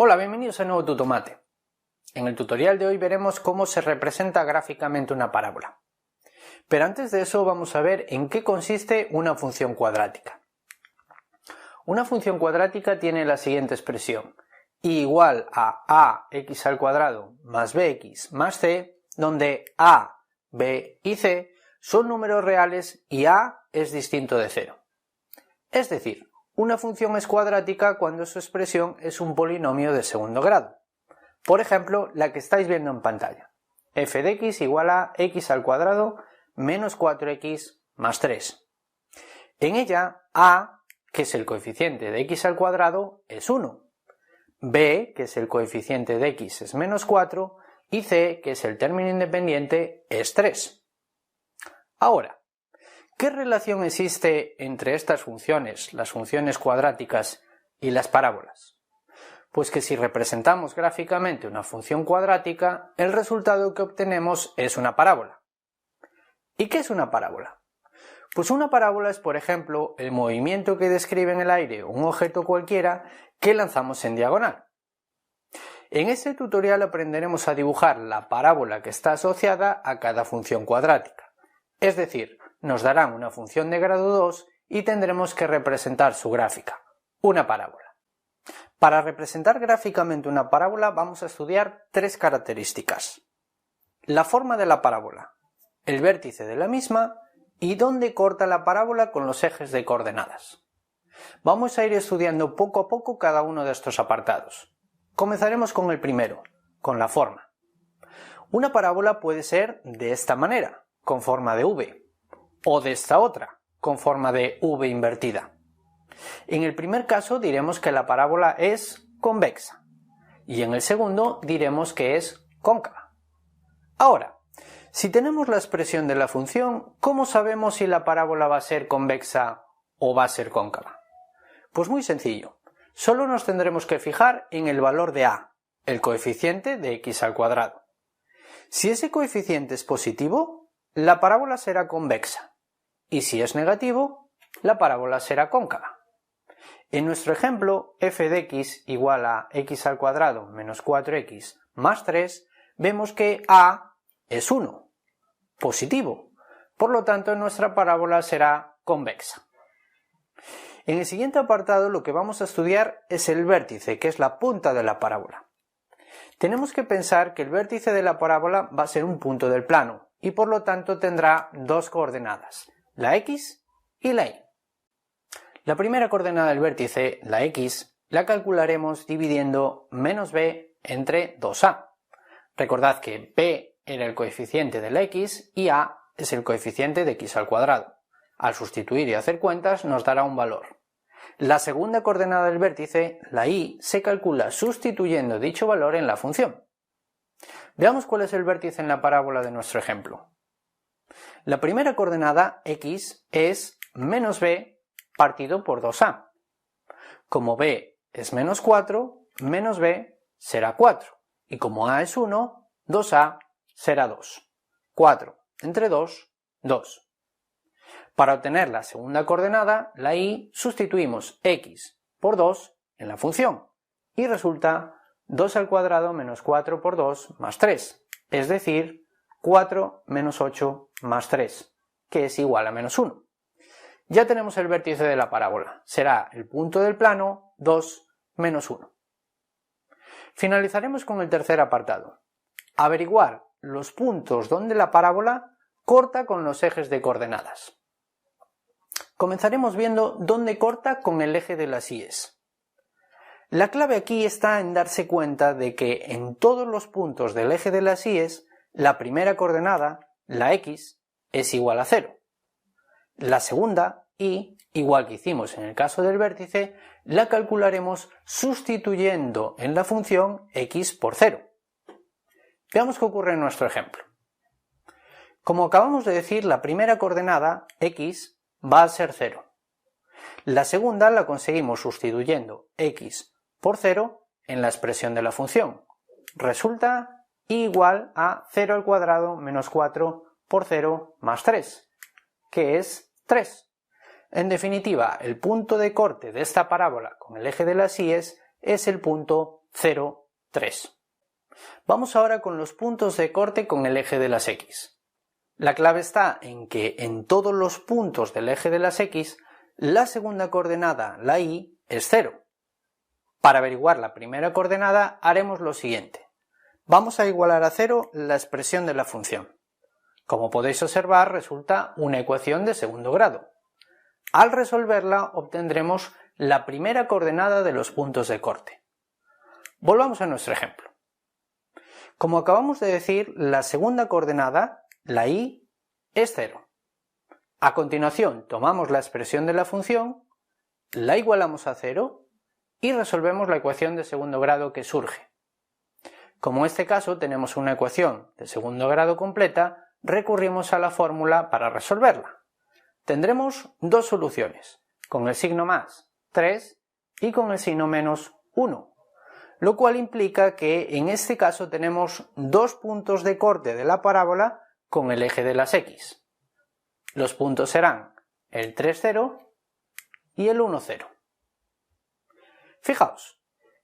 Hola, bienvenidos a Nuevo Tutomate. En el tutorial de hoy veremos cómo se representa gráficamente una parábola. Pero antes de eso vamos a ver en qué consiste una función cuadrática. Una función cuadrática tiene la siguiente expresión: y igual a ax al cuadrado más bx más c, donde a, b y c son números reales y a es distinto de 0. Es decir, una función es cuadrática cuando su expresión es un polinomio de segundo grado. Por ejemplo, la que estáis viendo en pantalla. F de x igual a x al cuadrado menos 4x más 3. En ella, a, que es el coeficiente de x al cuadrado, es 1. b, que es el coeficiente de x, es menos 4. Y c, que es el término independiente, es 3. Ahora, ¿qué relación existe entre estas funciones, las funciones cuadráticas y las parábolas? Pues que si representamos gráficamente una función cuadrática, el resultado que obtenemos es una parábola. ¿Y qué es una parábola? Pues una parábola es, por ejemplo, el movimiento que describe en el aire un objeto cualquiera que lanzamos en diagonal. En este tutorial aprenderemos a dibujar la parábola que está asociada a cada función cuadrática. Es decir, nos darán una función de grado 2 y tendremos que representar su gráfica, una parábola. Para representar gráficamente una parábola vamos a estudiar tres características: la forma de la parábola, el vértice de la misma y dónde corta la parábola con los ejes de coordenadas. Vamos a ir estudiando poco a poco cada uno de estos apartados. Comenzaremos con el primero, con la forma. Una parábola puede ser de esta manera, con forma de V, o de esta otra, con forma de V invertida. En el primer caso diremos que la parábola es convexa y en el segundo diremos que es cóncava. Ahora, si tenemos la expresión de la función, ¿cómo sabemos si la parábola va a ser convexa o va a ser cóncava? Pues muy sencillo, solo nos tendremos que fijar en el valor de a, el coeficiente de x al cuadrado. Si ese coeficiente es positivo, la parábola será convexa, y si es negativo, la parábola será cóncava. En nuestro ejemplo, f de x igual a x al cuadrado menos 4x más 3, vemos que a es 1, positivo. Por lo tanto, nuestra parábola será convexa. En el siguiente apartado lo que vamos a estudiar es el vértice, que es la punta de la parábola. Tenemos que pensar que el vértice de la parábola va a ser un punto del plano y por lo tanto tendrá dos coordenadas, la x y la y. La primera coordenada del vértice, la x, la calcularemos dividiendo menos b entre 2a. Recordad que b era el coeficiente de la x y a es el coeficiente de x al cuadrado. Al sustituir y hacer cuentas nos dará un valor. La segunda coordenada del vértice, la y, se calcula sustituyendo dicho valor en la función. Veamos cuál es el vértice en la parábola de nuestro ejemplo. La primera coordenada, x, es menos b partido por 2a. Como b es menos 4, menos b será 4. Y como a es 1, 2a será 2. 4 entre 2, 2. Para obtener la segunda coordenada, la y, sustituimos x por 2 en la función. Y resulta 2 al cuadrado menos 4 por 2 más 3. Es decir, 4 menos 8 más 3, que es igual a menos 1. Ya tenemos el vértice de la parábola. Será el punto del plano 2 menos 1. Finalizaremos con el tercer apartado. Averiguar los puntos donde la parábola corta con los ejes de coordenadas. Comenzaremos viendo dónde corta con el eje de las íes. La clave aquí está en darse cuenta de que en todos los puntos del eje de las íes, la primera coordenada, la x, es igual a 0. La segunda, y, igual que hicimos en el caso del vértice, la calcularemos sustituyendo en la función x por 0. Veamos qué ocurre en nuestro ejemplo. Como acabamos de decir, la primera coordenada, x, va a ser 0. La segunda la conseguimos sustituyendo x por 0 en la expresión de la función. Resulta igual a 0 al cuadrado menos 4 por 0 más 3, que es 3. En definitiva, el punto de corte de esta parábola con el eje de las íes es el punto 0, 3. Vamos ahora con los puntos de corte con el eje de las X. La clave está en que en todos los puntos del eje de las X, la segunda coordenada, la Y, es 0. Para averiguar la primera coordenada haremos lo siguiente. Vamos a igualar a 0 la expresión de la función. Como podéis observar, resulta una ecuación de segundo grado. Al resolverla obtendremos la primera coordenada de los puntos de corte. Volvamos a nuestro ejemplo. Como acabamos de decir, la segunda coordenada, la Y, es 0. A continuación tomamos la expresión de la función, la igualamos a 0 y resolvemos la ecuación de segundo grado que surge. Como en este caso tenemos una ecuación de segundo grado completa, recurrimos a la fórmula para resolverla. Tendremos dos soluciones, con el signo más 3 y con el signo menos 1. Lo cual implica que en este caso tenemos dos puntos de corte de la parábola con el eje de las X. Los puntos serán el 3, 0 y el 1, 0. Fijaos,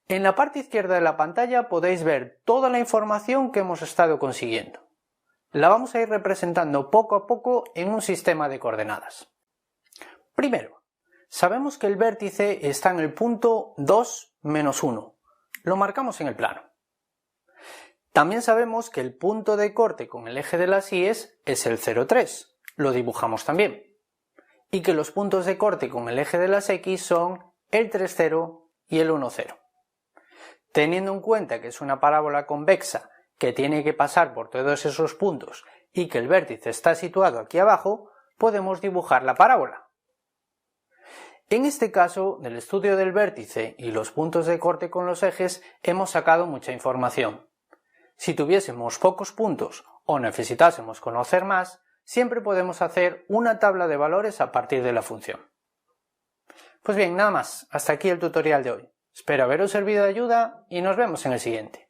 en la parte izquierda de la pantalla podéis ver toda la información que hemos estado consiguiendo. La vamos a ir representando poco a poco en un sistema de coordenadas. Primero, sabemos que el vértice está en el punto 2, menos 1. Lo marcamos en el plano. También sabemos que el punto de corte con el eje de las Y es el 0, 3. Lo dibujamos también. Y que los puntos de corte con el eje de las X son el 3, 0 y el 1, 0. Teniendo en cuenta que es una parábola convexa que tiene que pasar por todos esos puntos y que el vértice está situado aquí abajo, podemos dibujar la parábola. En este caso, del estudio del vértice y los puntos de corte con los ejes, hemos sacado mucha información. Si tuviésemos pocos puntos o necesitásemos conocer más, siempre podemos hacer una tabla de valores a partir de la función. Pues bien, nada más, hasta aquí el tutorial de hoy. Espero haberos servido de ayuda y nos vemos en el siguiente.